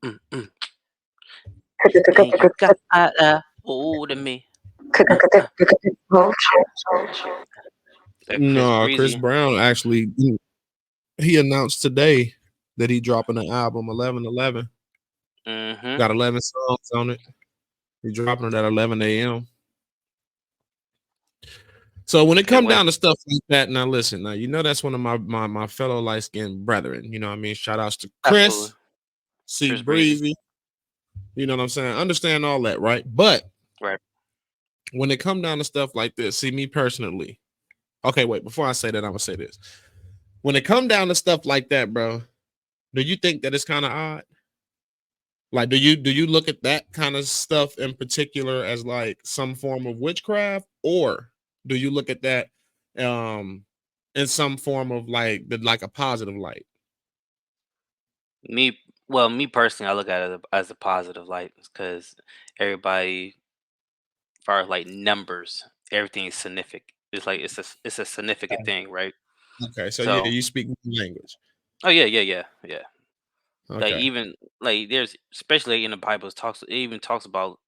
Mm, mm. And you got hold of me. Uh. That Chris No, Chris Breezy. Brown actually he announced today that he dropping an album 11/11. Mm-hmm. Got 11 songs on it. He dropping it at 11 a.m. So when it Can't come wait. down to stuff like that, now listen, now you know that's one of my fellow light skinned brethren. You know what I mean? Shout outs to Absolutely. Chris, C Chris Breezy. Breezy. You know what I'm saying? Understand all that, right? But Right. when it come down to stuff like this, see me personally. Okay, wait. Before I say that, I'm gonna say this. When it come down to stuff like that, bro, do you think that it's kind of odd? Like, do you look at that kind of stuff in particular as like some form of witchcraft, or do you look at that um in some form of like a positive light? Me, well, me personally, I look at it as a positive light because everybody, as far as like numbers, everything is significant. It's like it's a significant thing, right? Okay, so yeah, So, you speak language. oh yeah, yeah, yeah, yeah. Like Okay, even like there's especially in the Bible, it even talks about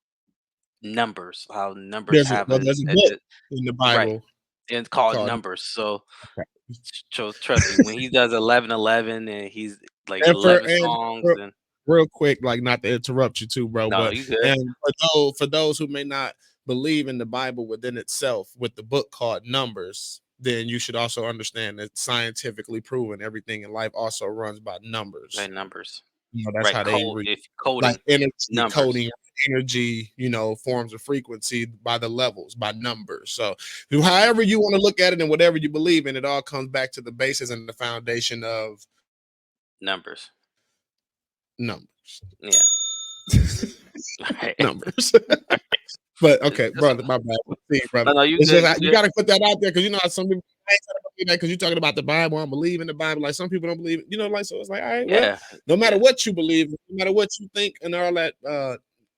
numbers, how numbers have there's a book in the right, Bible and it's called called. numbers. So, Okay. trust me, when he does 11:11 and he's like And for 11 and songs real, and real quick, like not to interrupt you too, bro, no, but you good. and for those who may not believe in the Bible within itself, with the book called Numbers, then you should also understand that scientifically proven everything in life also runs by numbers. Right, numbers. You know, that's Right, how they read if like coding energy numbers. coding, energy, forms of frequency by the levels, by numbers. So however Mhm. you want to look at it and whatever you believe in, it all comes back to the basis and the foundation of Numbers. numbers. Yeah. Right. Numbers. But It's okay, just brother, my bad. See, brother. no, no, you It's good, just you you good. got to put that out there because you know how some people I ain't trying to believe that because you're talking about the Bible. I believe in the Bible. Like some people don't believe it. Like so. It's like, all right, well, Yeah, no matter yeah, what you believe, no matter what you think, and all that,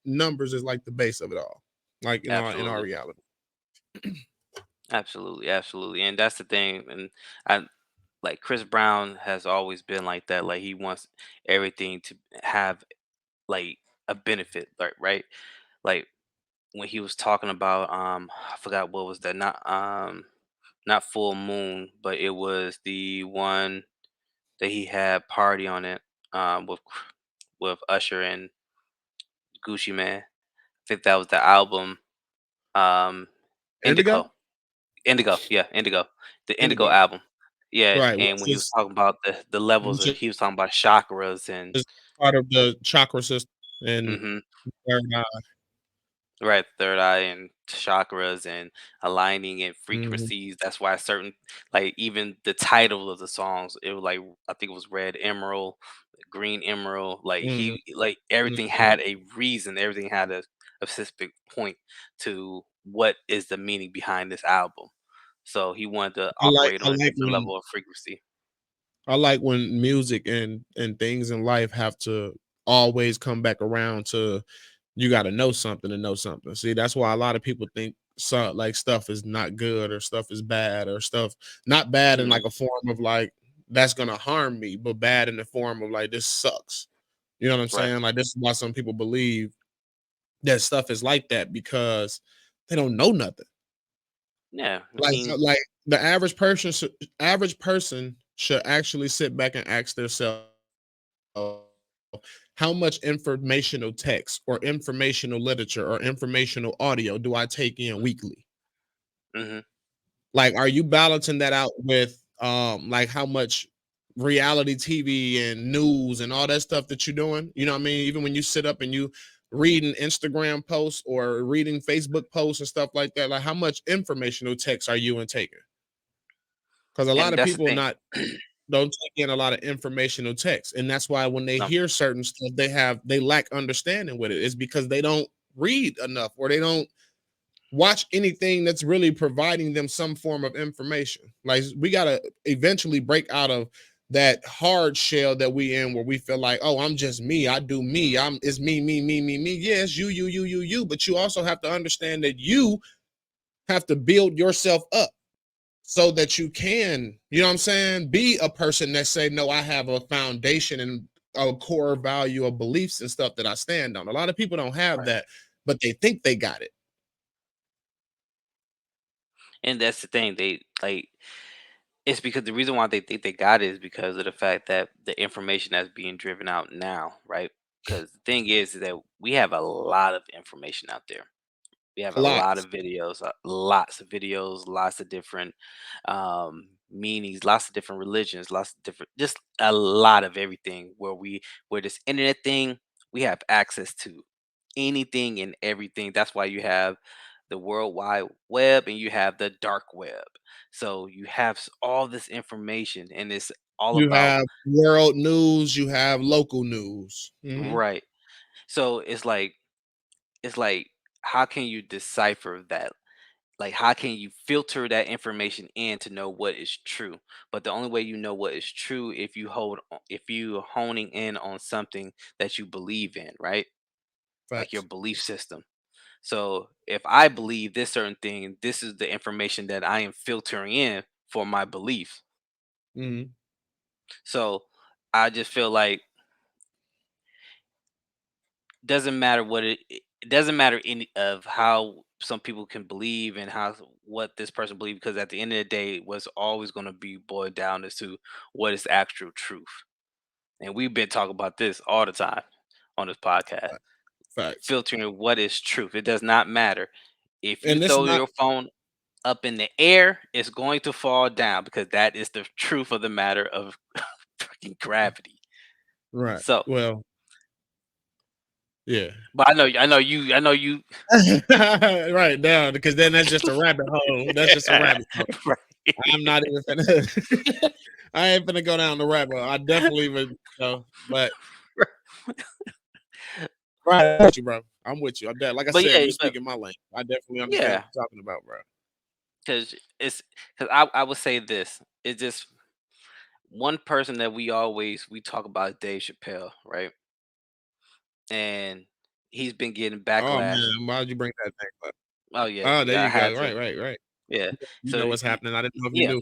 numbers is like the base of it all. Like in our absolutely. reality. Absolutely, absolutely. And that's the thing. And I like Chris Brown has always been like that. Like he wants everything to have like a benefit, like right? Like when he was talking about I forgot what was that, not full moon, but it was the one that he had party on it with Usher and Gucci Man. I think that was the album um Indigo. Indigo. Indigo, yeah, Indigo. The Indigo Indigo. album. Yeah, Right. and when he was talking about the levels Which of he was talking about chakras and is part of the chakra system and mhm. third eye. Right, third eye and chakras and aligning and Mhm, frequencies. That's why certain like even the title of the songs, it was like I think it was Red Emerald, Green Emerald. Like mhm, he like everything mhm. had a reason, everything had a specific point to what is the meaning behind this album. So he wanted to I like operate I on a like different when level of frequency. I like when music and things in life have to always come back around to you got to know something to know something. See, that's why a lot of people think like stuff is not good or stuff is bad or stuff not bad in Mhm. like a form of like that's gonna harm me, but bad in the form of like this sucks. You know what I'm Right. saying? Like this is why some people believe that stuff is like that because they don't know nothing. Yeah. I Like mean, like the average person should actually sit back and ask themselves how much informational text or informational literature or informational audio do I take in weekly? mhm. Like, are you balancing that out with like how much reality TV and news and all that stuff that you're doing? You know what I mean? Even when you sit up and you reading Instagram posts or reading Facebook posts and stuff like that, like how much informational text are you taking? Because a lot And of that's the people thing. not don't take in a lot of informational text, and that's why when they No. hear certain stuff, they lack understanding with it. It's because they don't read enough or they don't watch anything that's really providing them some form of information. Like we gotta eventually break out of that hard shell that we in where we feel like, oh, I'm just me, I do me, I'm it's me, me, me, me, me. Yes, you, but you also have to understand that you have to build yourself up so that you can, you know what I'm saying, be a person that say, no, I have a foundation and a core value of beliefs and stuff that I stand on. A lot of people don't have Right. that, but they think they got it. And that's the thing. They like it's because the reason why they think they got it is because of the fact that the information that's being driven out now, right? Because the thing is that we have a lot of information out there. We have a lot Lots. of videos, lots of videos, lots of different meanings, lots of different religions, lots of different, just a lot of everything. Where this internet thing, we have access to anything and everything. That's why you have the World Wide Web and you have the dark web. So you have all this information, and it's all You about have world news, you have local news. Mhm. right. So it's like how can you decipher that? Like how can you filter that information in to know what is true? But the only way you know what is true if you honing in on something that you believe in, right? Like your Facts. belief system. So if I believe this certain thing, this is the information that I am filtering in for my belief. Mhm. So I just feel like doesn't matter it doesn't matter any of how some people can believe and how what this person believes, because at the end of the day what's always going to be boiled down as to what is actual truth. And we've been talking about this all the time on this podcast, Facts. filtering what is truth. It does not matter if you And this is throw not your phone up in the air, it's going to fall down because that is the truth of the matter of fucking gravity. right. So Well, yeah. but I know you right now, because then that's just a rabbit hole. That's just a rabbit hole. I'm not even finna I ain't finna go down the rabbit hole. I definitely would, but right, I'm with you, bro. I'm with you. Like I but said, yeah, you're but speaking my language. I definitely understand yeah, what you're talking about, bro. because I would say this. It's just one person that we talk about is Dave Chappelle, right? And he's been getting Oh backlash. man, why'd you bring that thing up? Oh yeah, Oh, there yeah, I you had go. to. Right, right, right. Yeah. You So know what's happening. I didn't know if you yeah, knew.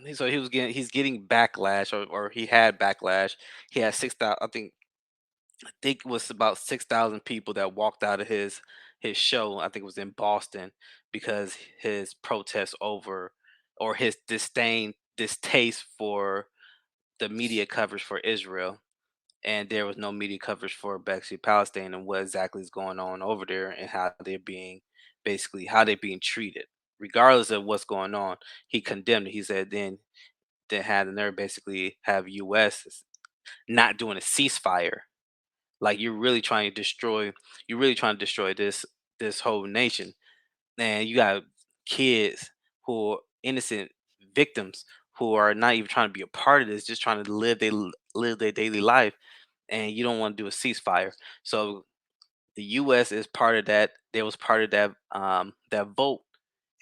yeah. So he's getting backlash, or he had backlash. He had 6,000. I think it was about 6,000 people that walked out of his show. I think it was in Boston because his protest over or his distaste for the media coverage for Israel, and there was no media coverage for basically Palestine and what exactly is going on over there and how they're being treated, regardless of what's going on. He condemned it. He said then had the nerve basically have U.S. not doing a ceasefire. Like you're really trying to destroy this whole nation. And you got kids who are innocent victims who are not even trying to be a part of this, just trying to live their daily life, and you don't want to do a ceasefire. So the U.S. is part of that. They was part of that vote,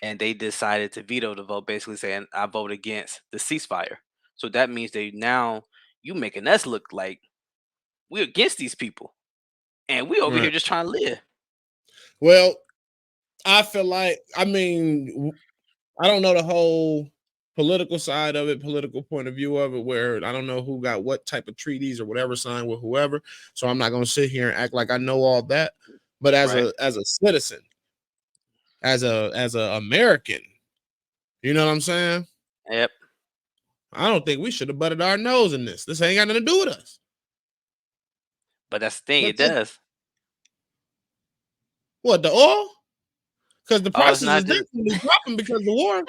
and they decided to veto the vote, basically saying, "I vote against the ceasefire." So that means they now you making us look like we're against these people, and we over here Right. just trying to live. Well, I feel like, I mean, I don't know the whole political side of it, political point of view of it, where I don't know who got what type of treaties or whatever signed with whoever. So I'm not gonna sit here and act like I know all that. But Right? as a citizen, as a American, you know what I'm saying? Yep. I don't think we should have butted our nose in this. This ain't got nothing to do with us. But that's the thing. But It does. what, the oil? Because the Oh, it's prices is not just. definitely dropping because of the war.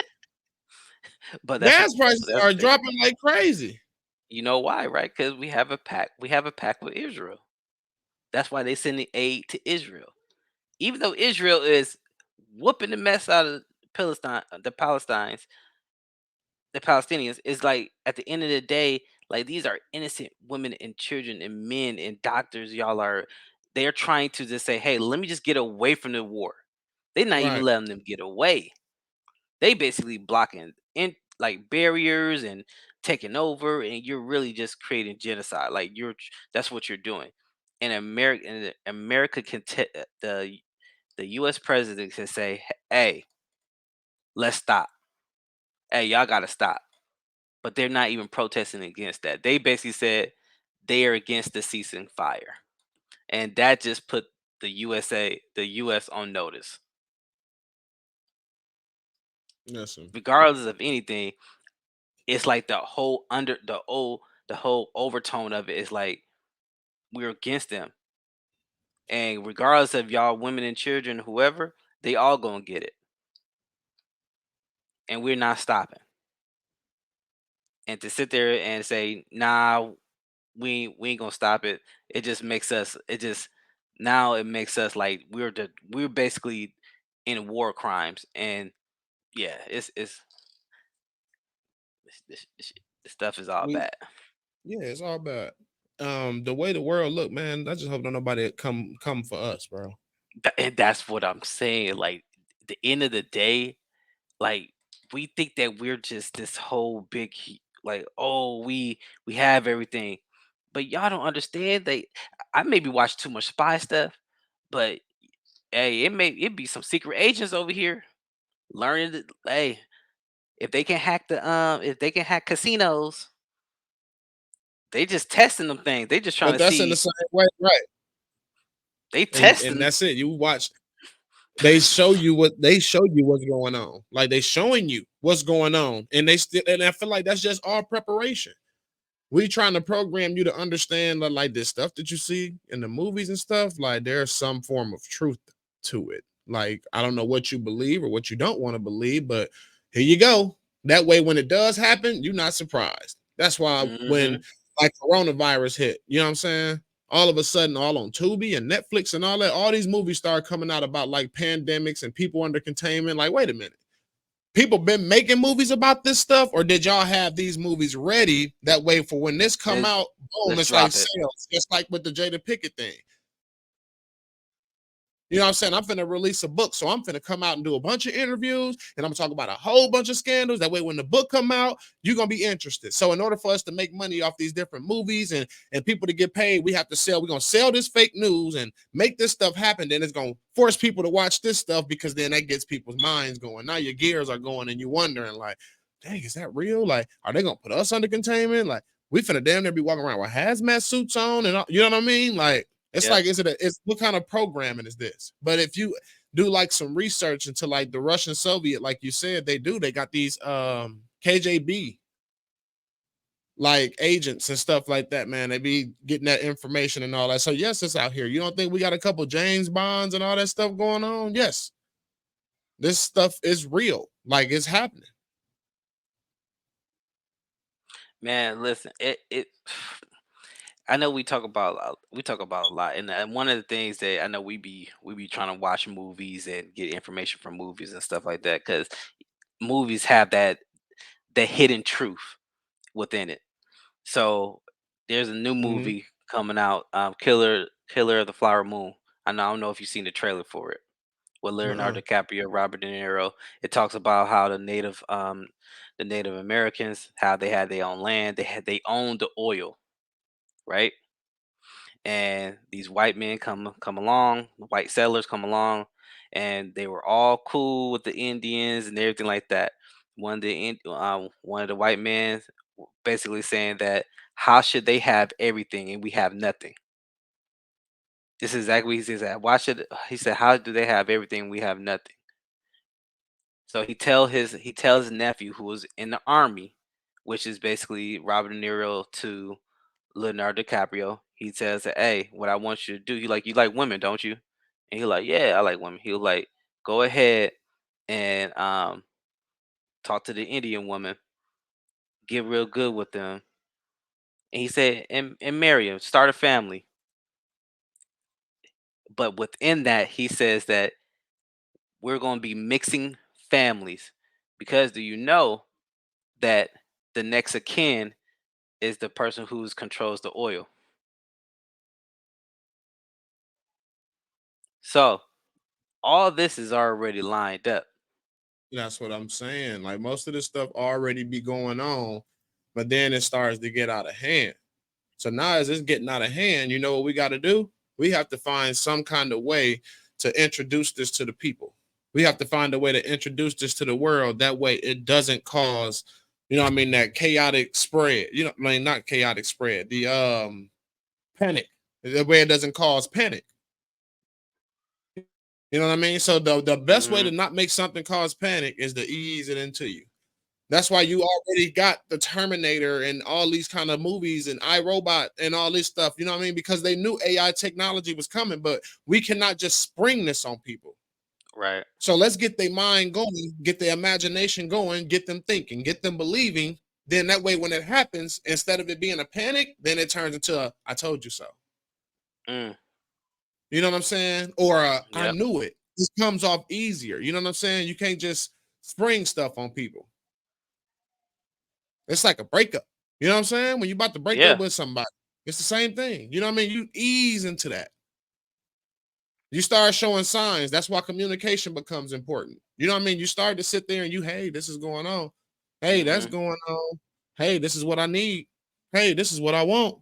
But Gas but prices that's are the thing. dropping like crazy. You know why, right? Because we have a pact. We have a pact with Israel. That's why they sending aid to Israel, even though Israel is whooping the mess out of the Palestinians. Is like at the end of the day, like these are innocent women and children and men and doctors. They're trying to just say, hey, let me just get away from the war. They're not even Right, letting them get away. They basically blocking in like barriers and taking over, and you're really just creating genocide. Like that's what you're doing. And America can the U.S. president can say, "Hey, let's stop. Hey, y'all gotta stop." But they're not even protesting against that. They basically said they are against the ceasing fire, and that just put the U.S. on notice. Listen, Regardless of anything, it's like the whole under the whole overtone of it is like we're against them, and regardless of y'all women and children, whoever, they all gonna get it, and we're not stopping. And to sit there and say, "Nah, we ain't gonna stop it," it just makes us. It just now it makes us like we're basically in war crimes, and yeah, this stuff is all we bad. yeah, it's all bad. The way the world look, man, I just hope don't nobody come for us, bro. And that's what I'm saying. Like the end of the day, like we think that we're just this whole like, oh, we have everything, but y'all don't understand. I maybe watch too much spy stuff, but hey, it be some secret agents over here learning that, hey, if they can hack casinos, they just testing them things. They just trying But to that's in the see. same way, right? They And testing. that's it. You watch, they show you what's going on. Like they showing you what's going on, and they still, and I feel like that's just all preparation. We trying to program you to understand that, like this stuff that you see in the movies and stuff, like there's some form of truth to it. Like I don't know what you believe or what you don't want to believe, but here you go. That way when it does happen, you're not surprised. That's why when Hmm. like coronavirus hit, you know what I'm saying, all of a sudden all on Tubi and Netflix and all that, all these movies start coming out about like pandemics and people under containment. Like wait a minute, people been making movies about this stuff, or did y'all have these movies ready that way for when this come Let's out, boom, let's it's like drop it. sales, just like with the Jada Pickett thing. You know what I'm saying? I'm finna release a book, so I'm finna come out and do a bunch of interviews, and I'm gonna talk about a whole bunch of scandals. That way, when the book come out, you're gonna be interested. So, in order for us to make money off these different movies and people to get paid, we have to sell. We're gonna sell this fake news and make this stuff happen. Then it's gonna force people to watch this stuff because then that gets people's minds going. Now your gears are going, and you're wondering, like, dang, is that real? Like, are they gonna put us under containment? Like, we finna damn near be walking around with hazmat suits on, and all, you know what I mean? Like, it's Yep. like, it's what kind of programming is this? But if you do like some research into like the Russian Soviet, like you said, they got these KJB like agents and stuff like that, man. They be getting that information and all that. So yes, it's out here. You don't think we got a couple James Bonds and all that stuff going on? Yes, this stuff is real. Like it's happening. Man, listen, it I know we talk about a lot, and one of the things that I know we be trying to watch movies and get information from movies and stuff like that because movies have that hidden truth within it. So there's a new Mhm. movie coming out, Killer of the Flower Moon. I don't know if you've seen the trailer for it with Uh-uh. Leonardo DiCaprio, Robert De Niro. It talks about how the Native Americans, how they had their own land, they owned the oil, right? And these white men come along, white settlers come along, and they were all cool with the Indians and everything like that. One of the white men basically saying that how should they have everything and we have nothing? This is exactly what he says. Why should he said how do they have everything and we have nothing? So he tells his nephew who was in the army, which is basically Robert De Niro to Leonardo DiCaprio. He says that, hey, what I want you to do, you like women, don't you? And he like, yeah, I like women. He was like, go ahead and talk to the Indian woman, get real good with them. And he said, and marry him, start a family. But within that, he says that we're going to be mixing families because do you know that the next of kin is the person who controls the oil? So all this is already lined up. That's what I'm saying. Like most of this stuff already be going on, but then it starts to get out of hand. So now as it's getting out of hand, you know what we got to do? We have to find some kind of way to introduce this to the people. We have to find a way to introduce this to the world. That way it doesn't cause, you know what I mean, that chaotic spread. You know, I mean not chaotic spread. The panic. That way it doesn't cause panic. You know what I mean? So the best way to Mhm. not make something cause panic is to ease it into you. That's why you already got the Terminator and all these kind of movies and iRobot and all this stuff. You know what I mean? Because they knew AI technology was coming, but we cannot just spring this on people. Right. So let's get their mind going, get their imagination going, get them thinking, get them believing. Then that way, when it happens, instead of it being a panic, then it turns into a "I told you so." Mm. You know what I'm saying? Or "I Yep. knew it." This comes off easier. You know what I'm saying? You can't just spring stuff on people. It's like a breakup. You know what I'm saying? When you're about to break up Yeah. with somebody, it's the same thing. You know what I mean? You ease into that. You start showing signs. That's why communication becomes important. You know what I mean? You start to sit there and hey, this is going on. Hey, that's Mhm. going on. Hey, this is what I need. Hey, this is what I want.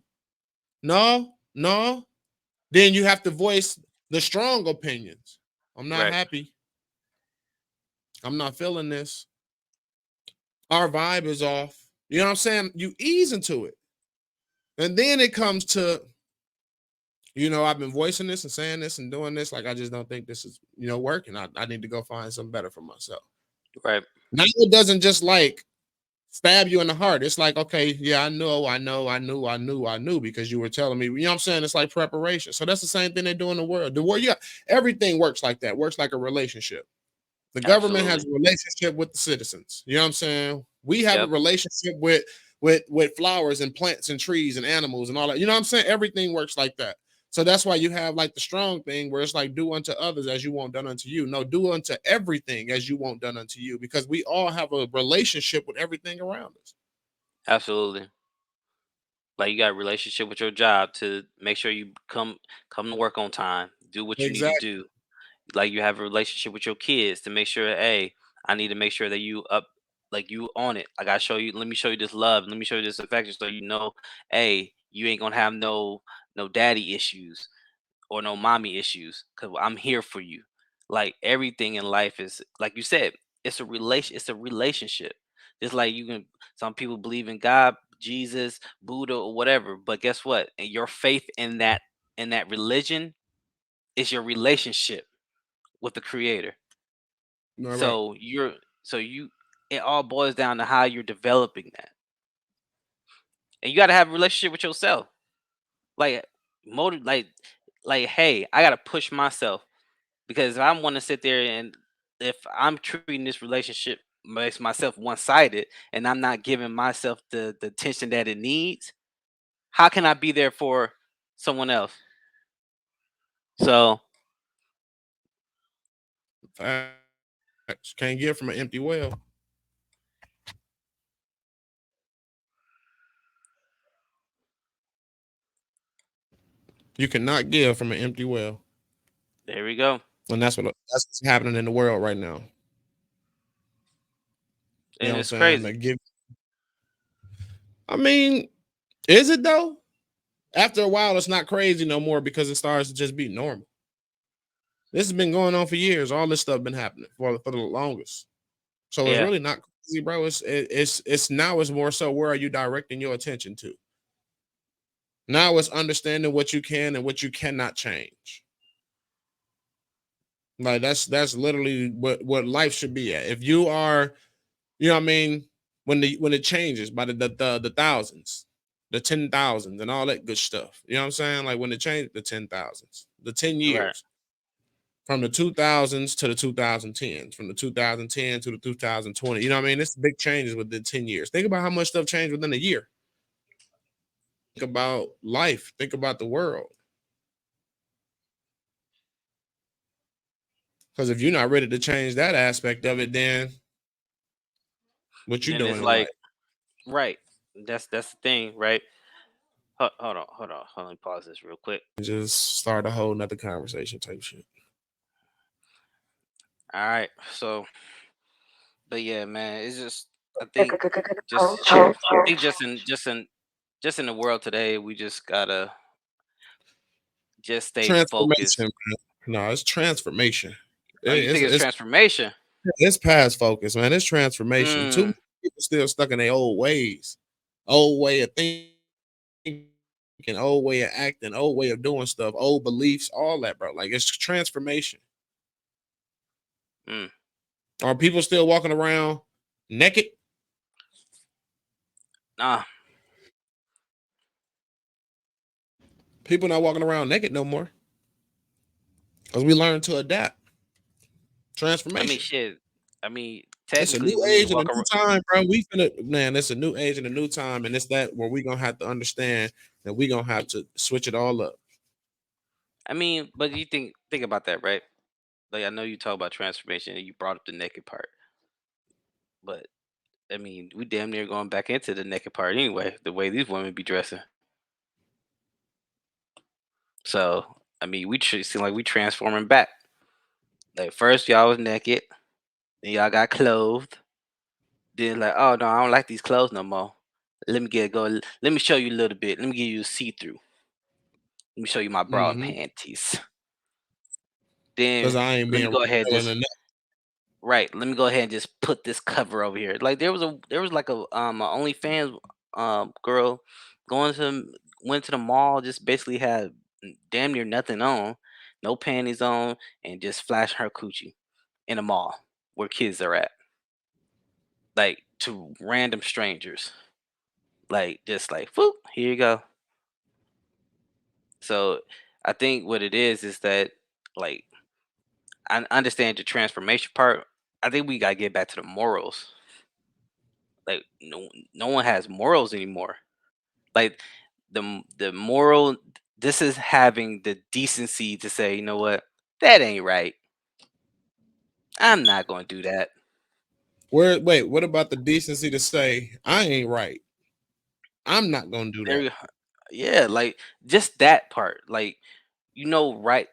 No, no. Then you have to voice the strong opinions. I'm not Right. happy. I'm not feeling this. Our vibe is off. You know what I'm saying? You ease into it. And then it comes to, I've been voicing this and saying this and doing this. Like, I just don't think this is, working. I need to go find something better for myself. Right. Now it doesn't just like stab you in the heart. It's like, okay, yeah, I knew because you were telling me, you know what I'm saying? It's like preparation. So that's the same thing they do in the world. The world, yeah, everything works like that, works like a relationship. The government has Absolutely. a relationship with the citizens. You know what I'm saying? We have a Yep. relationship with flowers and plants and trees and animals and all that. You know what I'm saying? Everything works like that. So that's why you have like the strong thing where it's like do unto others as you want done unto you. No, do unto everything as you want done unto you, because we all have a relationship with everything around us. Absolutely. Like you got a relationship with your job to make sure you come to work on time, do what you need to Exactly. do. Like you have a relationship with your kids to make sure, hey, I need to make sure that you up, like you on it. Like I show you, let me show you this love, let me show you this affection, so you know, hey, you ain't gonna have no daddy issues or no mommy issues because I'm here for you. Like everything in life is like you said, it's a relationship. Just like you can, some people believe in God, Jesus, Buddha, or whatever, but guess what? And your faith in that religion is your relationship with the creator. All right. So you're so you it all boils down to how you're developing that. And you gotta have a relationship with yourself. Like motive like hey, I gotta push myself. Because if I want to sit there and if I'm treating this relationship makes myself one sided and I'm not giving myself the attention that it needs, how can I be there for someone else? So Facts. Can't give from an empty well. You cannot give from an empty well. there we go. And that's what's happening in the world right now. You know And what I'm it's saying? crazy. They give I mean, is it though? After a while, it's not crazy no more because it starts to just be normal. This has been going on for years. All this stuff been happening for the longest. So it's Yeah, really not crazy, bro. It's now it's more so where are you directing your attention to? Now it's understanding what you can and what you cannot change. Like that's literally what life should be at. If you are, you know what I mean, when it changes by the thousands, the 10,000s and all that good stuff. You know what I'm saying? Like when it changed the 10,000s, the 10 right. years from the 2000s to the 2010s, from the 2010 to the 2020. You know what I mean? It's big changes within 10 years. Think about how much stuff changed within a year. Think about life. Think about the world. Because if you're not ready to change that aspect of it, then what you Then it's doing in life? like right. That's the thing, right? Hold on. Let me pause this real quick. Just start a whole nother conversation type shit. All right. So, but yeah, man, it's just I think I think just in the world today, we just gotta just stay Transformation, focused. man. No, it's transformation. Oh, you think it's It's transformation? it's past focus, man. It's transformation. Too Mm, many people still stuck in their old ways, old way of thinking, an old way of acting, old way of doing stuff, old beliefs, all that, bro. Like it's transformation. Mm. Are people still walking around naked? Nah. People not walking around naked no more because we learned to adapt. I mean, Transformation. shit. I mean, It's a technically, new we need to age and a walk new around. time, bro. We finna man, it's a new age and a new time, and it's that where we gonna have to understand that we gonna have to switch it all up. I mean, but you think about that, right? Like, I know you talk about transformation and you brought up the naked part, but I mean, we damn near going back into the naked part anyway. The way these women be dressing. So, I mean, seem like we transforming back. Like first, y'all was naked, then y'all got clothed. Then like, oh no, I don't like these clothes no more. Let me get go. Let me show you a little bit. Let me give you a see through. Let me show you my bra and Mm-hmm. panties. Because Then I ain't let me being go ahead and revealing just enough. right. Let me go ahead and just put this cover over here. Like there was like a OnlyFans girl going to went to the mall, just basically had damn near nothing on, no panties on, and just flashing her coochie in a mall where kids are at, like to random strangers. Like just like, whoop, here you go. So I think what it is that like I understand the transformation part. I think we gotta get back to the morals. Like no one has morals anymore. Like the moral. This is having the decency to say, you know what, that ain't right. I'm not gonna do that. Where wait, what about the decency to say I ain't right? I'm not gonna do There, that. yeah, like just that part. Like right,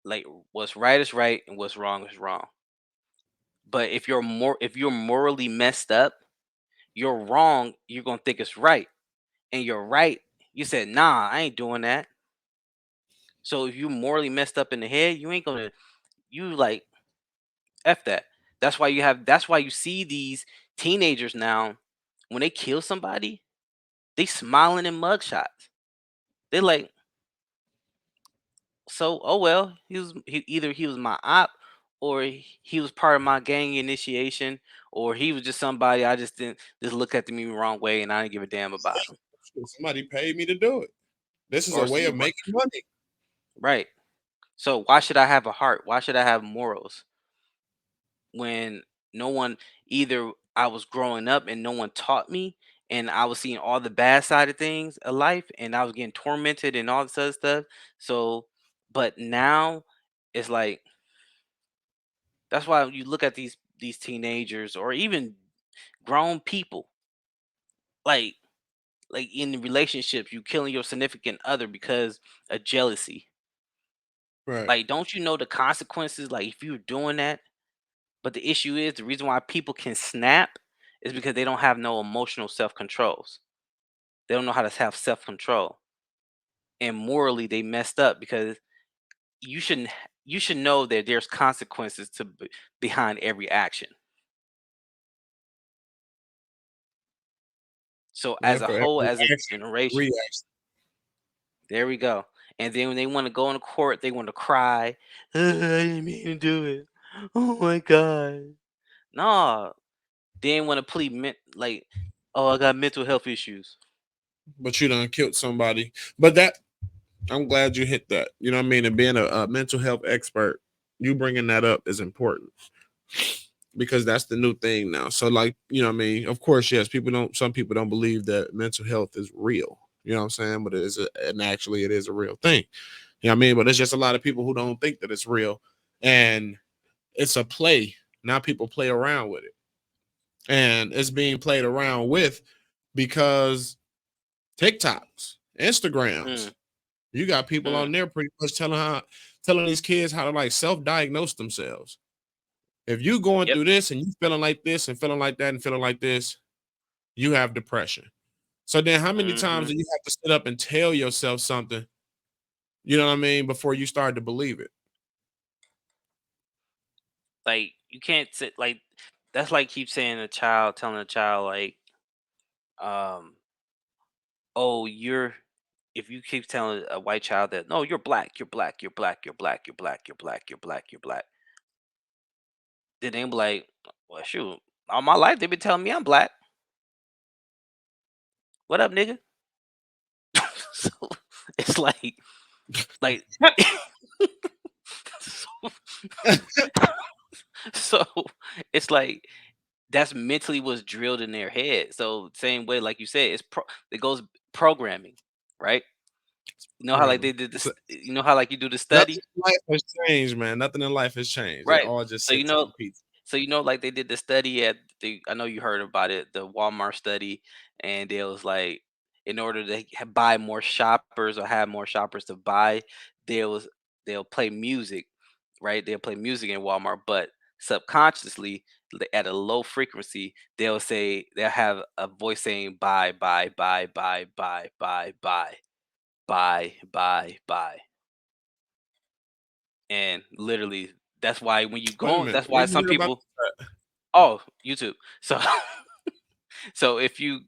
like what's right is right and what's wrong is wrong. But if you're morally messed up, you're wrong. You're gonna think it's right, and you're right. You said, nah, I ain't doing that. So if you morally messed up in the head, you ain't gonna you like f that. That's why you see these teenagers now when they kill somebody, they smiling in mugshots. They're like, so oh well, either he was my op, or he was part of my gang initiation, or he was just somebody I just didn't just look at me the wrong way and I didn't give a damn about him. Somebody paid me to do it. This is a Or way see, of making money. right. So why should I have a heart? Why should I have morals when no one, either I was growing up and no one taught me, and I was seeing all the bad side of things of life and I was getting tormented and all this other stuff. So but now it's like that's why you look at these teenagers or even grown people, like in relationships, you killing your significant other because of jealousy. Right. Like, don't you know the consequences? Like, if you're doing that, but the issue is the reason why people can snap is because they don't have no emotional self controls. They don't know how to have self control, and morally they messed up because you shouldn't. You should know that there's consequences behind every action. So Yeah, as a for whole, every as a action, generation, reaction. there we go. And then when they want to go into court, they want to cry. I didn't mean to do it. Oh my god. No, they didn't want to plead like, oh, I got mental health issues. But you done killed somebody. But that I'm glad you hit that. You know what I mean? And being a mental health expert, you bringing that up is important because that's the new thing now. So, like, you know what I mean? Of course, yes, some people don't believe that mental health is real. You know what I'm saying? But and actually, it is a real thing. You know what I mean? But there's just a lot of people who don't think that it's real. And it's a play. Now people play around with it. And it's being played around with because TikToks, Instagrams, Mm, you got people mm, on there pretty much telling these kids how to like self-diagnose themselves. If you going yep. through this and you feeling like this and feeling like that and feeling like this, you have depression. So then how many times Hmm. do you have to sit up and tell yourself something, you know what I mean, before you start to believe it? Like you can't sit like that's like keep saying a child telling a child like, um, oh, if you keep telling a white child that no, you're black, you're black, you're black, you're black, you're black, you're black, you're black, you're black, then they be like, well, shoot, all my life they've been telling me I'm black. What up, nigga? So it's like so, so it's like that's mentally what's drilled in their head. So same way, like you said, it goes programming, right? You know how like Forever. they did this. You know how like you do the Nothing study, in life has changed, man. Nothing in life has changed. It right? all just So you sits and know, repeats. like they did the study at the. I know you heard about it, the Walmart study, and it was like in order to buy more shoppers or have more shoppers to buy, there was they'll play music, right? They'll play music in Walmart, but subconsciously at a low frequency, they'll have a voice saying buy, and literally Wait a minute. that's Where why you some hear about people, that? oh, YouTube. So so if you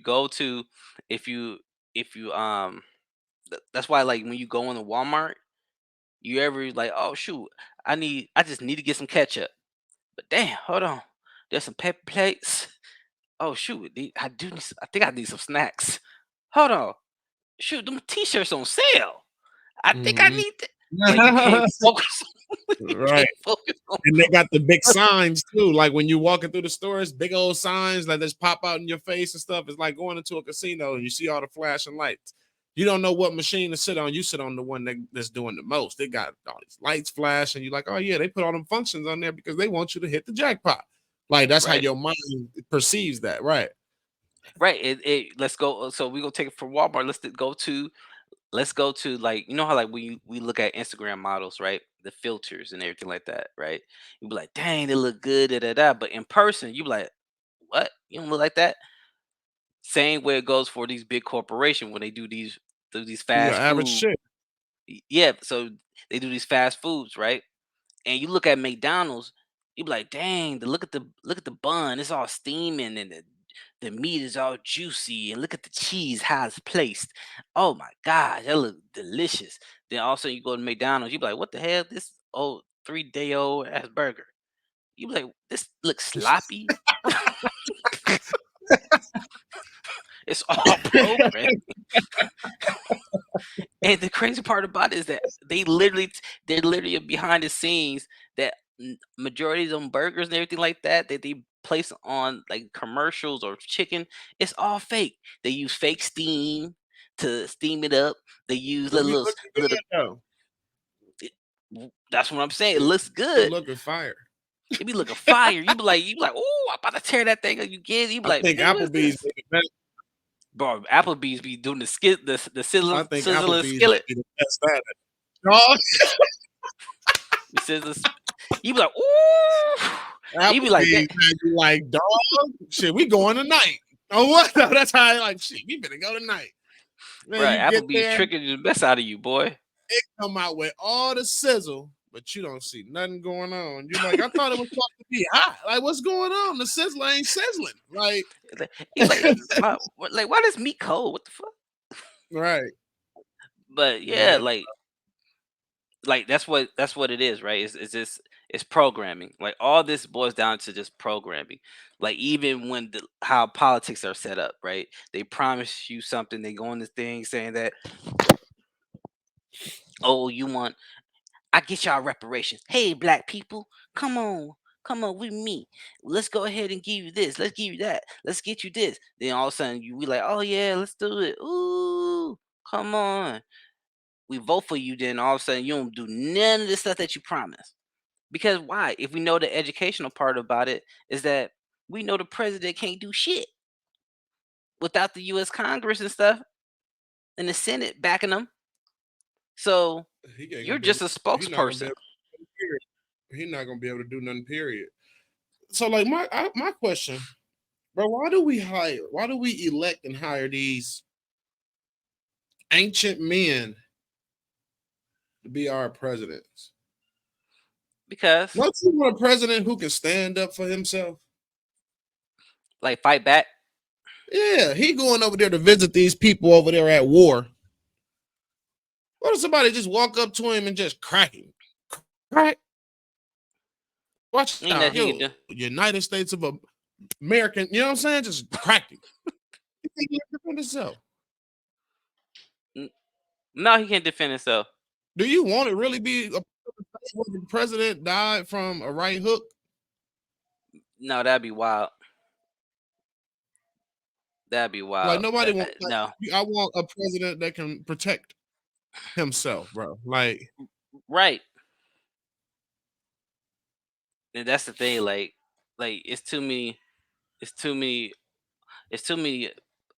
go to if you if you that's why like when you go into Walmart, you ever like, oh shoot, I just need to get some ketchup. But damn, hold on. There's some pepper plates. Oh shoot, I think I need some snacks. Hold on. Shoot, them t-shirts on sale. I think I Mhm. need that. Like you can't focus. You Right. can't focus on And they got the big signs too. Like when you walking through the stores, big old signs like just pop out in your face and stuff. It's like going into a casino and you see all the flashing lights. You don't know what machine to sit on. You sit on the one that's doing the most. They got all these lights flashing. You're like, oh yeah, they put all them functions on there because they want you to hit the jackpot. Like that's how right. your mind perceives that, right? Right. Let's go. So we gonna take it from Walmart. Let's go to like you know how like we look at Instagram models, right? The filters and everything like that, right? You be like, dang, they look good, da da da. But in person, you be like, what? You don't look like that. Same way it goes for these big corporations when they do these You fast average food. shit. Yeah, so they do these fast foods, right? And you look at McDonald's, you be like, dang, look at the bun, it's all steaming and the meat is all juicy, and look at the cheese how it's placed. Oh my gosh, that look delicious. Then all of a sudden you go to McDonald's, you be like, what the hell? This old 3-day old ass burger. You be like, this looks sloppy. It's all programmed. And the crazy part about it is that they're literally behind the scenes that majority of them burgers and everything like that that they place on like commercials or chicken, it's all fake. They use fake steam to steam it up. They use It be looking little. good though. That's what I'm saying. It It looks be good. looking fire. It be looking fire. You be like, oh, I'm about to tear that thing up. You get it. You be I like, think man, what is Applebee's this? be the best. Bro, Applebee's be doing the I sizzling think sizzling Applebee's skillet. might be the best at it. Dog, The sizzling. You be like, ooh. You be like that. Applebee's had you like, dog, shit, we going tonight. Oh, what? No, that's how I like, shit, we better go tonight. Man, Right, you get Applebee's there, tricking the best out of you, boy. come out with all the sizzle, but you don't see nothing going on. You're like, I thought it was supposed to be hot. Like, what's going on? The sizzle ain't sizzling. Like, You like, like why does meat cold? What the fuck? right, But yeah, man. like that's what it is, right? It's just it's programming. Like all this boils down to just programming. Like even when how politics are set up, right? They promise you something. They go on this thing saying that, oh, you want I get y'all reparations. Hey, black people, come on with me. Let's go ahead and give you this. Let's give you that. Let's get you this. Then all of a sudden we like, oh yeah, let's do it. Ooh, come on. We vote for you. Then all of a sudden you don't do none of the stuff that you promised. Because why? If we know the educational part about it is that we know the president can't do shit without the U.S. Congress and stuff and the Senate backing them. So He ain't you're gonna be able. just a He's not gonna be spokesperson. able. Period. He's not gonna be able to do nothing. Period. So, like, my question, bro, why do we hire? Why do we elect and hire these ancient men to be our presidents? Because Don't you want a president who can stand up for himself? like fight back. Yeah, he going over there to visit these people over there at war. What if somebody just walk up to him and just crack him? Crack. Watch Ain't out. nothing he can Yo, do. United States of American, you know what I'm saying? Just crack him. You think he can defend himself? N- No, he can't defend himself. Do you want to really be a where the president died from a right hook? No, that'd be wild. That'd be Like wild. nobody wants. No, I want a president that can protect himself, bro. Like, right. And that's the thing. Like it's too many. It's too many. It's too many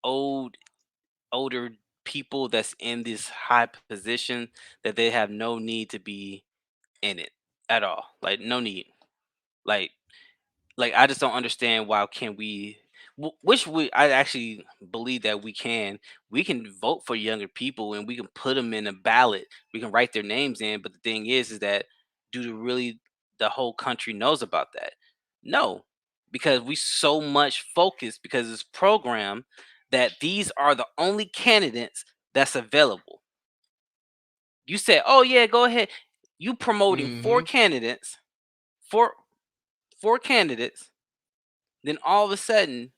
old older people that's in this high position that they have no need to be in it at all. Like no need. Like I just don't understand why can we which we I actually believe that we can vote for younger people and we can put them in a ballot, we can write their names in, but the thing is that do the really the whole country knows about that? No, because we so much focus because it's programmed that these are the only candidates that's available. You said, oh yeah, go ahead, you promoting four mm-hmm. candidates, four four candidates, then all of a sudden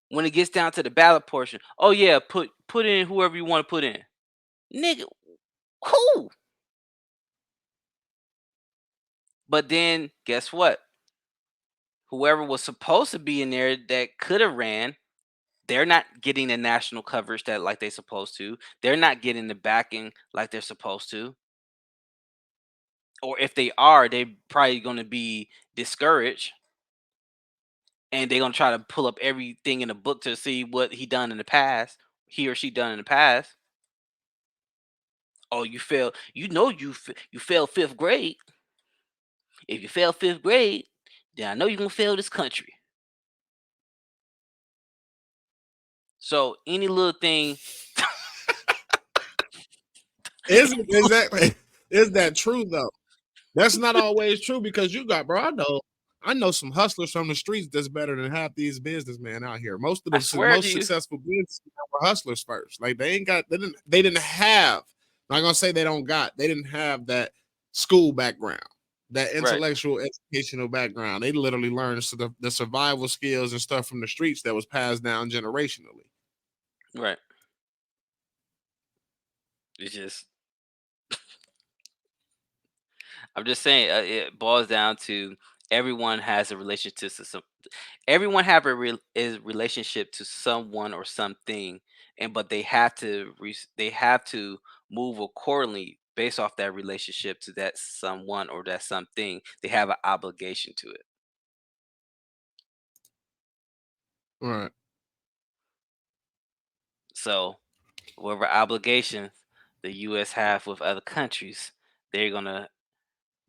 when it gets down to the ballot portion, oh yeah, put in whoever you want to put in. Nigga, cool. But then guess what? Whoever was supposed to be in there that could have ran, they're not getting the national coverage that like they supposed to. They're not getting the backing like they're supposed to. Or if they are, they probably gonna be discouraged and they're gonna try to pull up everything in the book to see what he done in the past, he or she done in the past. Oh, you failed. You know you failed fifth grade. If you fail fifth grade, then I know you're gonna fail this country. So any little thing, Is it exactly? Is that true though? That's not always true because you got, bro. I know some hustlers from the streets that's better than half these businessmen out here. Most of I the swear to most you, successful businessmen were hustlers first. Like they ain't got, they didn't have. I'm not gonna say they don't got. They didn't have that school background, that right, intellectual educational background. They literally learned the survival skills and stuff from the streets that was passed down generationally. right. It's just, I'm just saying, it boils down to everyone has a relationship to some. Everyone have is relationship to someone or something, and but they have to they have to move accordingly based off that relationship to that someone or that something. They have an obligation to it. Right. So whatever obligations the U.S. have with other countries, they're gonna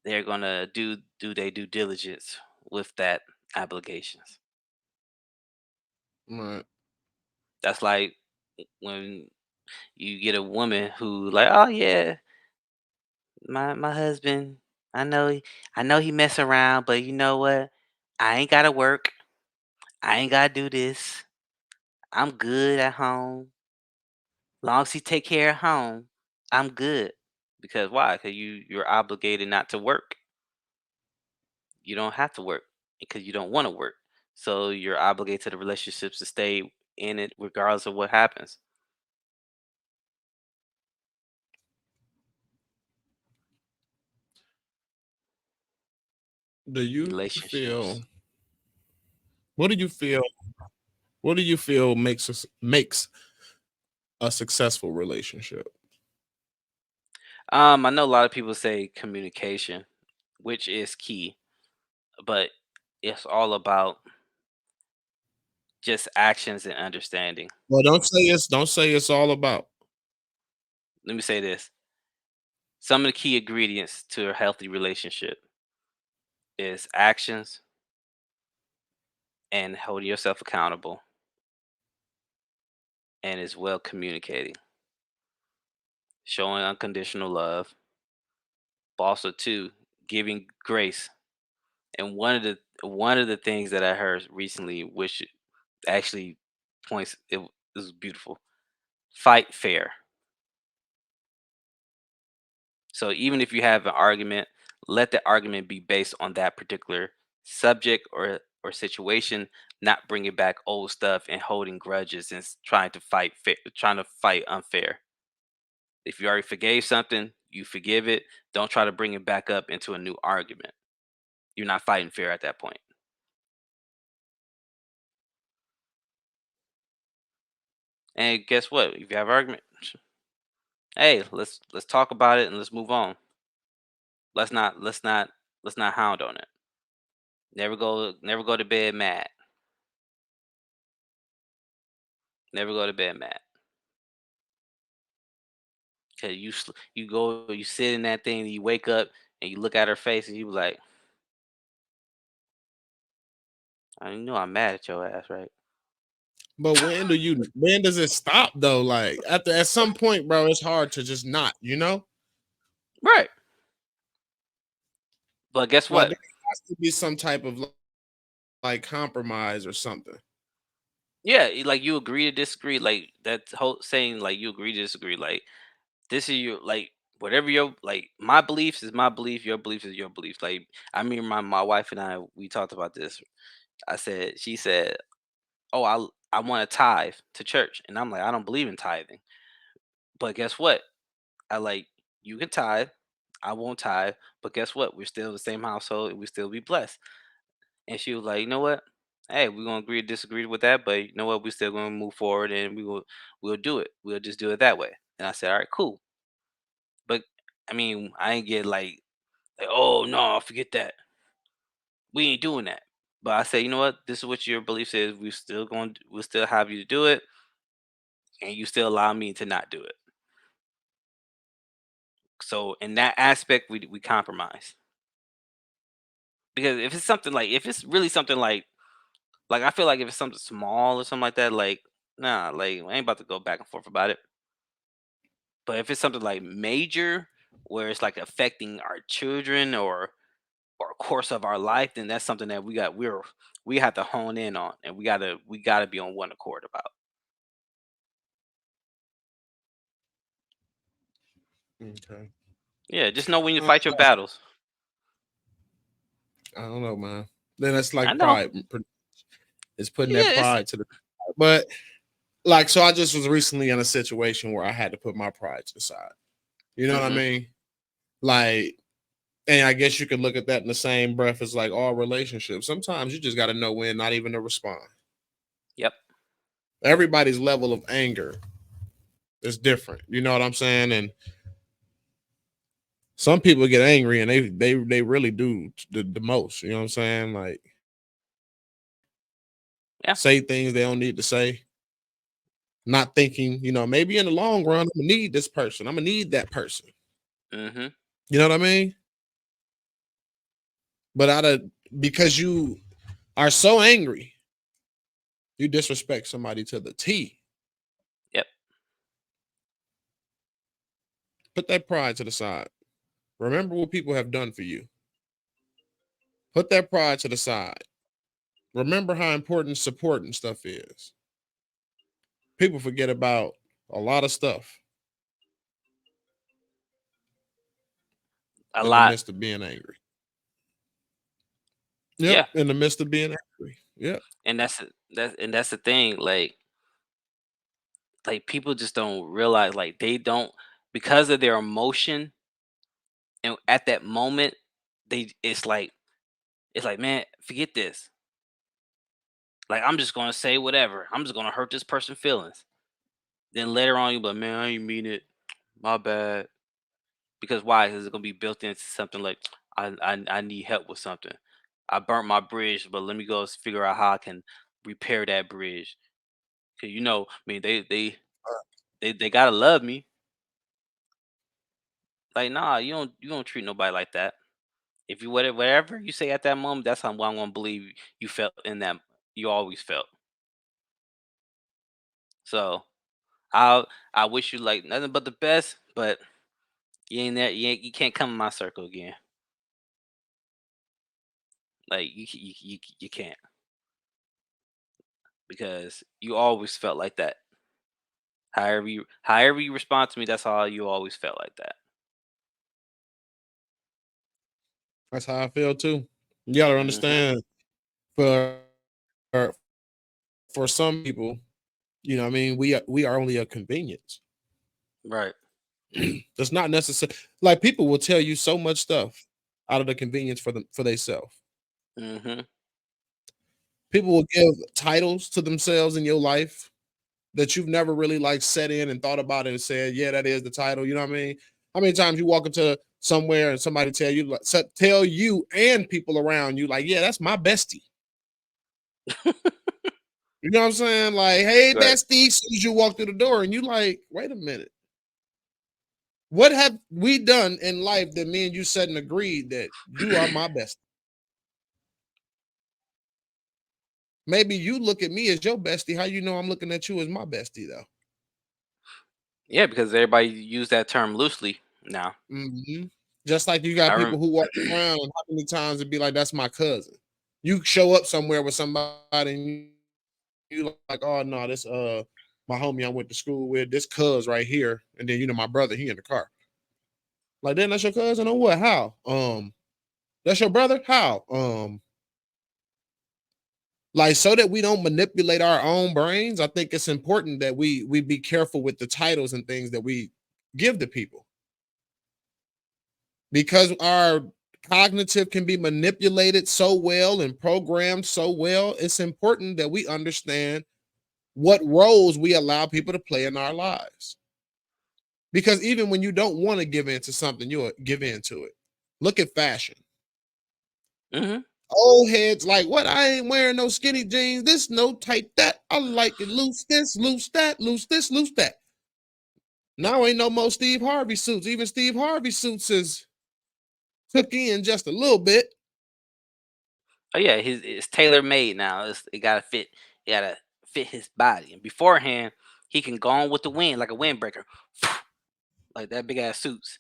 do they due diligence with that obligations. Right. That's like when you get a woman who like, oh yeah, my husband, I know I know he mess around, but you know what? I ain't gotta work. I ain't gotta do this. I'm good at home. Long as he take care of home, I'm good. Because why? Because you're obligated not to work. You don't have to work because you don't want to work. So you're obligated to the relationships to stay in it regardless of what happens. Do you Relationships. feel? What do you feel? What do you feel makes a successful relationship? I know a lot of people say communication, which is key, but it's all about just actions and understanding. Well, don't say it's all about. Let me say this. Some of the key ingredients to a healthy relationship is actions and holding yourself accountable and as well communicating, showing unconditional love, but also too giving grace. And one of the things that I heard recently, which actually points it was beautiful. Fight fair. So even if you have an argument, let the argument be based on that particular subject or situation, not bringing back old stuff and holding grudges and trying to trying to fight unfair. If you already forgave something, you forgive it. Don't try to bring it back up into a new argument. You're not fighting fair at that point. And guess what? If you have an argument, hey, let's talk about it and let's move on. Let's not hound on it. Never go to bed mad. Never go to bed mad. Cause you sit in that thing, and you wake up and you look at her face and you be like, I know I'm mad at your ass, right? But when does it stop though? Like at some point, bro, it's hard to just not, you know? Right. But guess Like what? there has to be some type of like compromise or something. Yeah, like you agree to disagree. Like that whole saying, like you agree to disagree. Like this is your like whatever your like my beliefs is my belief, your belief is your belief. Like I mean my wife and I we talked about this. She said, "Oh, I want to tithe to church." And I'm like, "I don't believe in tithing." But guess what? I like you can tithe, I won't tithe, but guess what? We're still the same household and we still be blessed. And she was like, you know what? Hey, we're gonna agree to disagree with that, but you know what? We're still gonna move forward and we'll do it. We'll just do it that way. And I said, all right, cool. But I mean, I ain't get like oh no, forget that. We ain't doing that. But I say, you know what? This is what your belief is. We'll still have you to do it, and you still allow me to not do it. So in that aspect, we compromise. Because if it's really something like I feel like if it's something small or something like that, like nah, like I ain't about to go back and forth about it. But if it's something like major, where it's like affecting our children or course of our life, then that's something that we have to hone in on, and we gotta be on one accord about. Okay. Yeah, just know when you Uh, fight your battles. I don't know, man. Then it's I like know. pride. It's putting that Yeah, it's pride to the but like so I just was recently in a situation where I had to put my pride to the side. You know what I hmm mean? Like, and I guess you could look at that in the same breath as like all relationships. Sometimes you just got to know when not even to respond. yep. Everybody's level of anger is different. You know what I'm saying? And some people get angry and they really do the most. You know what I'm saying? Like Yeah. say things they don't need to say, not thinking, maybe in the long run, I'm gonna need this person. I'm gonna need that person. hmm You know what I mean? But out of because you are so angry, you disrespect somebody to the T. Yep. Put that pride to the side. Remember what people have done for you. Put that pride to the side. Remember how important support and stuff is. People forget about a lot of stuff A in the lot. midst of being angry. Yep, Yeah. in the midst of being angry. Yep. That's the thing. Like people just don't realize like they don't because of their emotion and at that moment they it's like man forget this, like I'm just gonna say whatever, I'm just gonna hurt this person's feelings, then later on you be like man I ain't mean it, my bad. Because why is it gonna be built into something like I need help with something, I burnt my bridge but let me go figure out how I can repair that bridge. Cause I mean they gotta love me. Like nah, you don't treat nobody like that. If you whatever you say at that moment, that's how I'm gonna believe you felt in that you always felt. So I wish you like nothing but the best, but you can't come in my circle again. Like you can't because you always felt like that. However you respond to me, that's how you always felt like that. That's how I feel too. You gotta Mhm. understand for some people, we are only a convenience. Right. That's not necessary. Like people will tell you so much stuff out of the convenience for themselves. Mhm. People will give titles to themselves in your life that you've never really like set in and thought about it and said, yeah, that is the title. You know what I mean? How many times you walk into somewhere and somebody tell you, tell you and people around you, like, yeah, that's my bestie. You know what I'm saying? Like, hey, Right. bestie, as soon as you walk through the door, and you like, wait a minute. What have we done in life that me and you said and agreed that you are my bestie? Maybe you look at me as your bestie. How you know I'm looking at you as my bestie though? Yeah, because everybody use that term loosely now. Mhm. Just like you I got rem people who walk around, how many times it'd be like, "That's my cousin." You show up somewhere with somebody and you like, "Oh no, this my homie I went to school with, this cuz right here," and then my brother, he in the car. Like, then that's your cousin or what? How? That's your brother? How? Like so that we don't manipulate our own brains. I think it's important that we be careful with the titles and things that we give to people because our cognitive can be manipulated so well and programmed so well. It's important that we understand what roles we allow people to play in our lives. Because even when you don't want to give in to something, you'll give in to it. Look at fashion. Mhm. Old heads like, what? I ain't wearing no skinny jeans. This no tight that. I like it loose this, loose that, loose this, loose that. Now ain't no more Steve Harvey suits. Even Steve Harvey suits is took in just a little bit. Oh yeah, his it's tailor made now. It gotta fit. It gotta fit his body. And beforehand, he can go on with the wind like a windbreaker, like that big ass suits.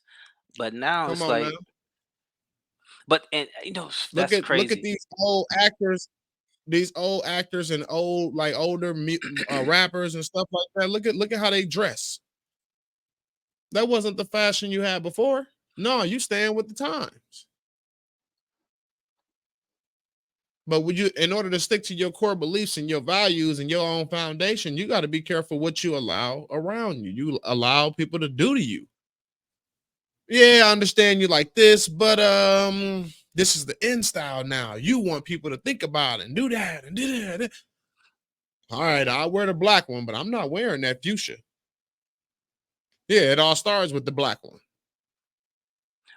But now Come it's on now. like, but and that's Look at crazy. these old actors and old like older rappers and stuff like that. Look at how they dress. That wasn't the fashion you had before. No, you staying with the times. But would you, in order to stick to your core beliefs and your values and your own foundation, you got to be careful what you allow around you. You allow people to do to you. Yeah, I understand you like this, but this is the in style now. You want people to think about it and do that and do that. All right, I'll wear the black one, but I'm not wearing that fuchsia. Yeah, it all starts with the black one.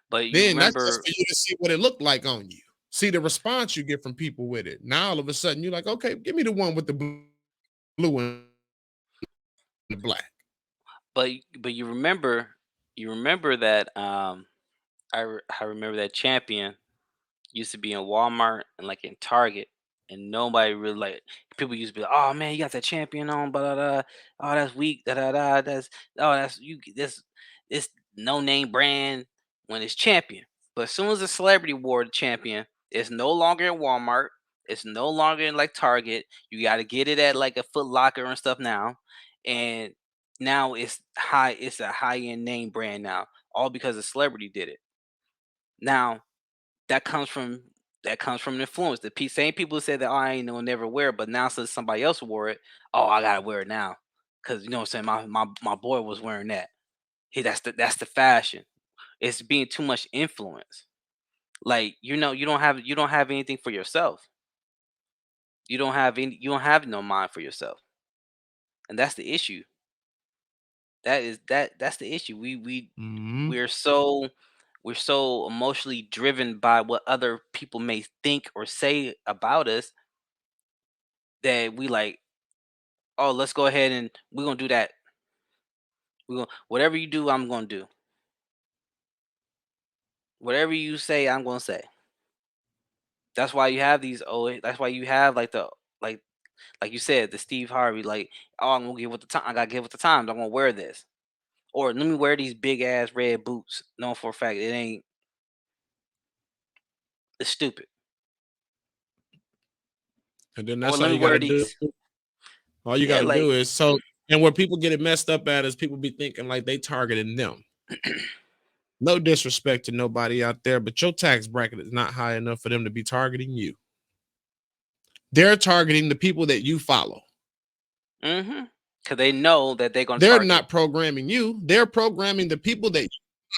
But you Then that's just remember, for you to see what it looked like on you. See the response you get from people with it. Now all of a sudden you're like, okay, give me the one with the blue and the black. but you remember that I remember that champion used to be in Walmart and like in Target, and nobody really like people used to be like, "Oh man, you got that champion on, blah blah blah. Oh, that's weak, da da da. That's you. This no name brand when it's champion. But as soon as a celebrity wore the champion, it's no longer in Walmart. It's no longer in like Target. You got to get it at like a Foot Locker and stuff now, and now it's high. It's a high end name brand now, all because a celebrity did it. Now that comes from an influence. The same people said that, "Oh, I ain't gonna never wear it," but now since somebody else wore it, oh, I gotta wear it now, because you know what I'm saying. My boy was wearing that. Hey, that's the fashion. It's being too much influence. Like you don't have anything for yourself. You don't have no mind for yourself, and that's the issue. That's the issue. Mhm. We're so we're so emotionally driven by what other people may think or say about us that we like, oh, let's go ahead and we're gonna do that. We're gonna whatever you do, I'm gonna do. Whatever you say, I'm gonna say. That's why you have these that's why you have like the like like you said, the Steve Harvey, like, oh, I'm gonna get with the time. I gotta get with the times. I'm gonna wear this. Or let me wear these big ass red boots. Knowing for a fact it ain't it's stupid. And then Or that's let all me you wear gotta do. these. All you Yeah, gotta like do is so and where people get it messed up at is people be thinking like they targeting them. No disrespect to nobody out there, but your tax bracket is not high enough for them to be targeting you. They're targeting the people that you follow. Mm-hmm. Because they know that they're gonna They're target. not programming you. They're programming the people that you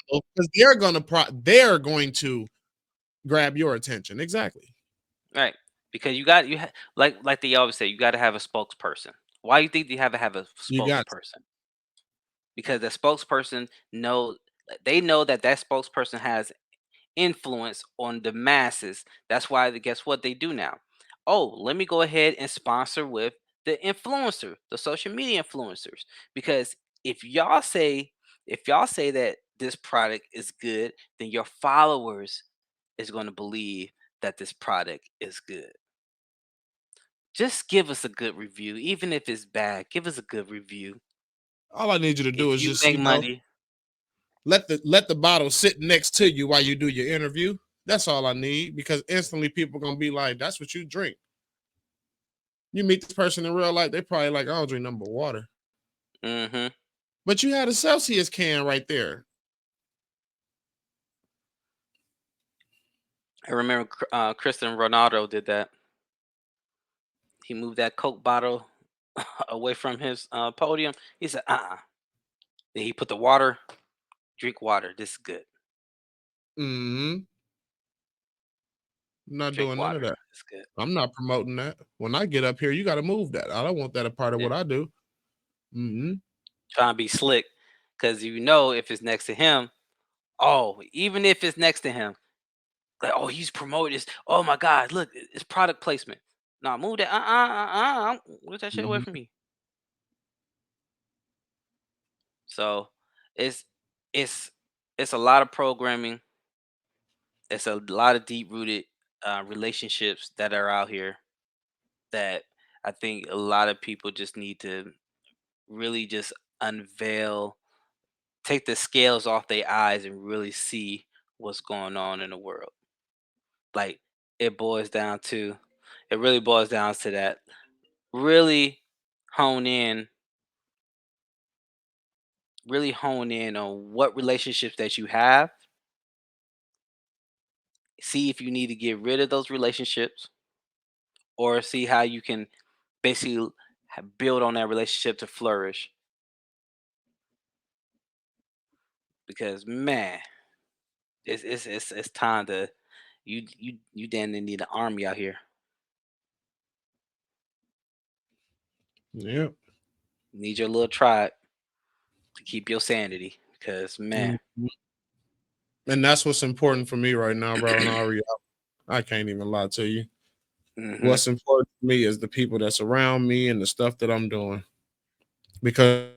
follow because they're going to grab your attention. Exactly. Right. Because like they always say, you gotta have a spokesperson. Why you think you have a You got spokesperson? Because the spokesperson know they know that that spokesperson has influence on the masses. That's why guess what they do now? Oh, let me go ahead and sponsor with the influencer, the social media influencers. Because if y'all say if y'all say that this product is good, then your followers is going to believe that this product is good. Just give us a good review, even if it's bad. Give us a good review. all I need you to do If is you just, make money, let the bottle sit next to you while you do your interview. That's all I need because instantly people gonna be like, "That's what you drink." You meet this person in real life, they probably like, "I don't drink number water," hmm but you had a Celsius can right there. I remember Cristiano Ronaldo did that. He moved that Coke bottle away from his podium. He said, Then he put the water, drink water. This is good. Hmm. Not Drink doing none of water. that. It's good. I'm not promoting that. When I get up here, you got to move that. I don't want that a part of Yeah. what I do. Hmm. Trying to be slick. Because you know if it's next to him, oh, even if it's next to him, like, oh, he's promoting this. Oh my God, look, it's product placement. Nah, move that. Move that shit away Hmm. from me. So it's it's it's a lot of programming. It's a lot of deep rooted relationships that are out here that I think a lot of people just need to really just unveil, take the scales off their eyes and really see what's going on in the world. Like it boils down to, it really boils down to that. Really hone in, really hone in on what relationships that you have. See if you need to get rid of those relationships or see how you can basically build on that relationship to flourish. Because man, it's time to you damn near need an army out here. Yeah. You need your little tribe to keep your sanity. Because man, Mhm. And that's what's important for me right now, bro. And I can't even lie to you. hmm What's important to me is the people that's around me and the stuff that I'm doing. Because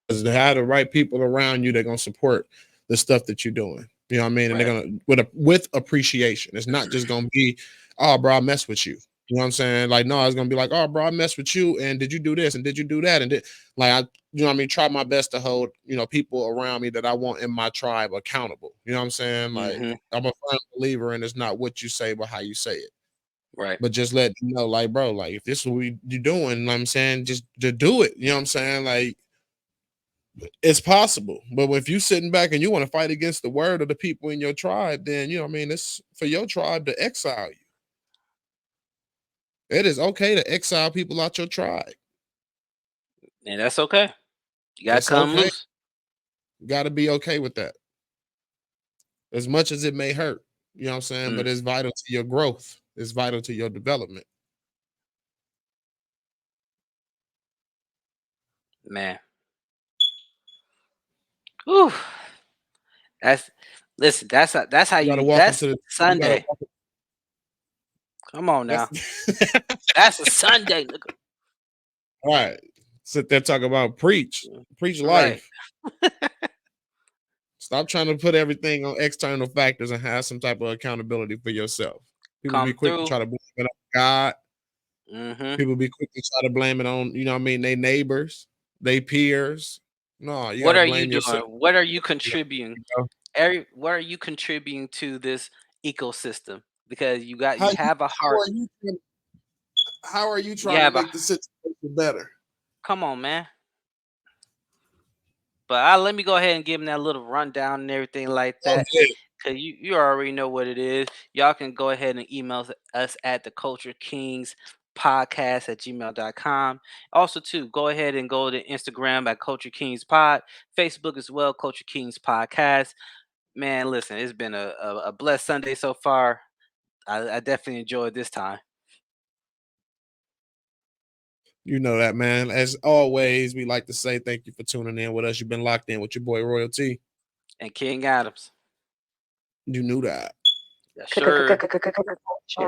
to have the right people around you, they're gonna support the stuff that you're doing. You know what I mean? And they're right, gonna with appreciation. It's not just gonna be, oh, bro, I mess with you. You know what I'm saying? Like, no, it's gonna be like, oh, bro, I mess with you, and did you do this, and did you do that, and like, you know what I mean? Try my best to hold, people around me that I want in my tribe accountable. You know what I'm saying? Like, hmm I'm a firm believer in it's not what you say, but how you say it. right, But just let them know, like, bro, like, if this is what you doing, you know what I'm saying, just to do it. You know what I'm saying? Like, it's possible. But if you sitting back and you want to fight against the word of the people in your tribe, then you know what I mean, it's for your tribe to exile you. It is okay to exile people out your tribe. and that's okay. You gotta It's come okay. loose. You got to be okay with that. As much as it may hurt, you know what I'm saying, Mm, but it's vital to your growth. It's vital to your development. man, whew. That's listen. That's how You got to you. walk That's into the you got to Sunday. walk Come on that's now. That's a Sunday, nigga. all right. Sit there talk about preach Right. life. Stop trying to put everything on external factors and have some type of accountability for yourself. People be Come quick to through. try to blame it on God. hmm People be quick to try to blame it on, you know what I mean, they neighbors, they peers. No, you What gotta are you blame yourself. doing? What are you contributing? You know? What are you contributing to this ecosystem? Because How you you have a how heart. are you how are you You trying to have a make the situation better? come on, man. But let me go ahead and give them that little rundown and everything like Oh, that. yeah. Cause you already know what it is. Y'all can go ahead and email us at the Culture Kings podcast at gmail.com. Also, too, go ahead and go to Instagram at Culture Kings Pod, Facebook as well, Culture Kings Podcast. Man, listen, it's been a blessed Sunday so far. I definitely enjoyed this time. You know that, man. As always, we like to say thank you for tuning in with us. You've been locked in with your boy Royalty. And King Adams. You knew that. Yes, sir. Culture.